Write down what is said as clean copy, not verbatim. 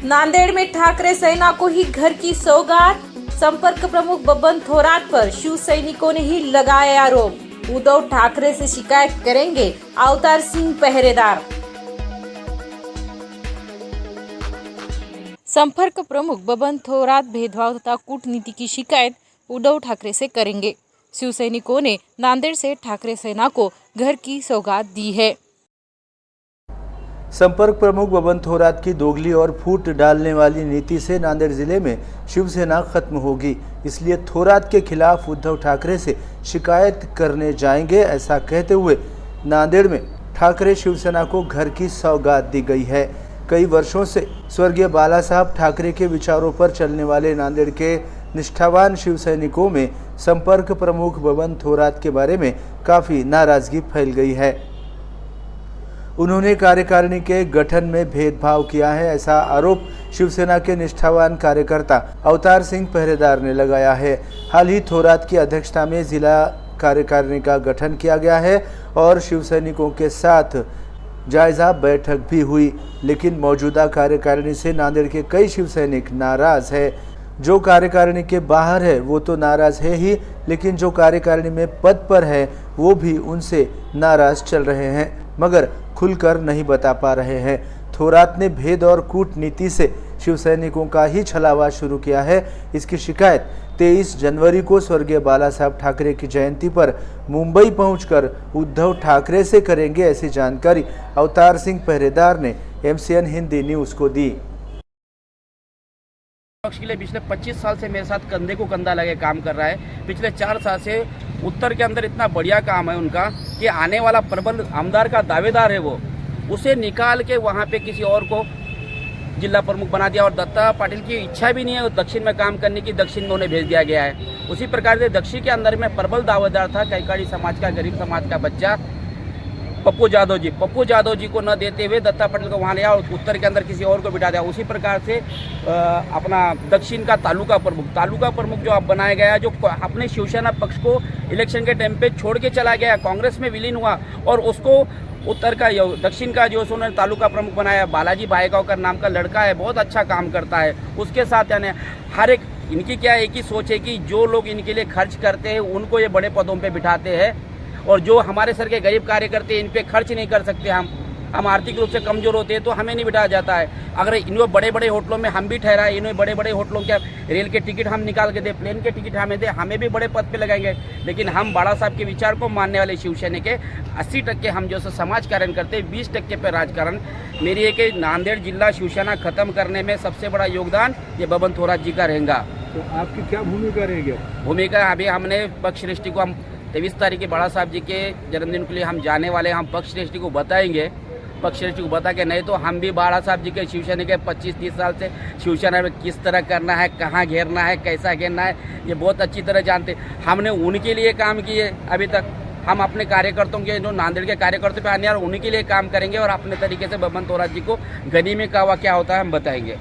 नांदेड़ में ठाकरे सेना को ही घर की सौगात। संपर्क प्रमुख बबन थोरात पर शिव सैनिकों ने ही लगाए आरोप। उद्धव ठाकरे से शिकायत करेंगे अवतार सिंह पहरेदार। संपर्क प्रमुख बबन थोरात भेदभाव तथा कूटनीति की शिकायत उद्धव ठाकरे से करेंगे। शिव सैनिकों ने नांदेड़ से ठाकरे सेना को घर की सौगात दी है। संपर्क प्रमुख बबन थोरात की दोगली और फूट डालने वाली नीति से नांदेड़ जिले में शिवसेना खत्म होगी, इसलिए थोरात के खिलाफ उद्धव ठाकरे से शिकायत करने जाएंगे, ऐसा कहते हुए नांदेड़ में ठाकरे शिवसेना को घर की सौगात दी गई है। कई वर्षों से स्वर्गीय बाला साहब ठाकरे के विचारों पर चलने वाले नांदेड़ के निष्ठावान शिव सैनिकों में संपर्क प्रमुख बबन थोरात के बारे में काफ़ी नाराजगी फैल गई है। उन्होंने कार्यकारिणी के गठन में भेदभाव किया है, ऐसा आरोप शिवसेना के निष्ठावान कार्यकर्ता अवतार सिंह पहरेदार ने लगाया है। हाल ही थोरात की अध्यक्षता में जिला कार्यकारिणी का गठन किया गया है और शिव सैनिकों के साथ जायजा बैठक भी हुई, लेकिन मौजूदा कार्यकारिणी से नांदेड़ के कई शिव सैनिक नाराज है। जो कार्यकारिणी के बाहर है वो तो नाराज है ही, लेकिन जो कार्यकारिणी में पद पर है वो भी उनसे नाराज चल रहे हैं, मगर खुलकर नहीं बता पा रहे हैं। थोरात ने भेद और कूटनीति से शिव सैनिकों का ही छलावा शुरू किया है। इसकी शिकायत 23 जनवरी को स्वर्गीय बाला साहब ठाकरे की जयंती पर मुंबई पहुंचकर उद्धव ठाकरे से करेंगे, ऐसी जानकारी अवतार सिंह पहरेदार ने MCN हिंदी न्यूज़ को दी। पक्ष के लिए पिछले 25 साल से मेरे साथ कंधे को कंधा लगे काम कर रहा है। पिछले 4 साल से उत्तर के अंदर इतना बढ़िया काम है उनका कि आने वाला प्रबल आमदार का दावेदार है वो, उसे निकाल के वहाँ पे किसी और को जिला प्रमुख बना दिया और दत्ता पाटिल की इच्छा भी नहीं है दक्षिण में काम करने की, दक्षिण में उन्हें भेज दिया गया है। उसी प्रकार से दक्षिण के अंदर में प्रबल दावेदार था कैकाड़ी समाज का, गरीब समाज का बच्चा पप्पू यादव जी को न देते हुए दत्ता पटेल को वहाँ लिया और उत्तर के अंदर किसी और को बिठा दिया। उसी प्रकार से अपना दक्षिण का तालुका प्रमुख जो अब बनाया गया, जो अपने शिवसेना पक्ष को इलेक्शन के टाइम पे छोड़ के चला गया, कांग्रेस में विलीन हुआ और उसको उत्तर का दक्षिण का जो उन्होंने तालुका प्रमुख बनाया। बालाजी भाईगांवकर नाम का लड़का है, बहुत अच्छा काम करता है। उसके साथ यानी हर एक इनकी क्या एक ही सोच है कि जो लोग इनके लिए खर्च करते हैं उनको ये बड़े पदों पे बिठाते हैं और जो हमारे सर के गरीब कार्यकर्ते इन पे खर्च नहीं कर सकते, हम आर्थिक रूप से कमजोर होते हैं तो हमें नहीं बिठाया जाता है। अगर इनको बड़े बड़े होटलों में हम भी ठहराए, इन्हें बड़े बड़े होटलों के रेल के टिकट हम निकाल के दे, प्लेन के टिकट हमें दे, हमें भी बड़े पद पे लगाएंगे। लेकिन हम बाला साहब के विचार को मानने वाले शिवसेना के 80% हम जो समाज कार्य करते हैं, 20% पे राजकारण। मेरी एक नांदेड़ जिला शिवसेना खत्म करने में सबसे बड़ा योगदान ये बबन थोरात जी का रहेगा। तो आपकी क्या भूमिका रहेगी? भूमिका अभी हमने पक्ष श्रेष्ठी को हम 23 तारीख के बाला साहब जी के जन्मदिन के लिए हम जाने वाले, हम पक्ष श्रेष्ठी को बताएंगे। पक्ष श्रेष्ठी को बता के नहीं तो हम भी बाला साहब जी के शिवसेना के 25-30 साल से शिवसेना में किस तरह करना है, कहाँ घेरना है, कैसा घेरना है, ये बहुत अच्छी तरह जानते। हमने उनके लिए काम किए अभी तक, हम अपने कार्यकर्ताओं के जो नांदेड़ के कार्यकर्ताओं पे आने और उन्हीं के लिए काम करेंगे और अपने तरीके से बबन थोरात जी को गनी में क्या होता है हम बताएंगे।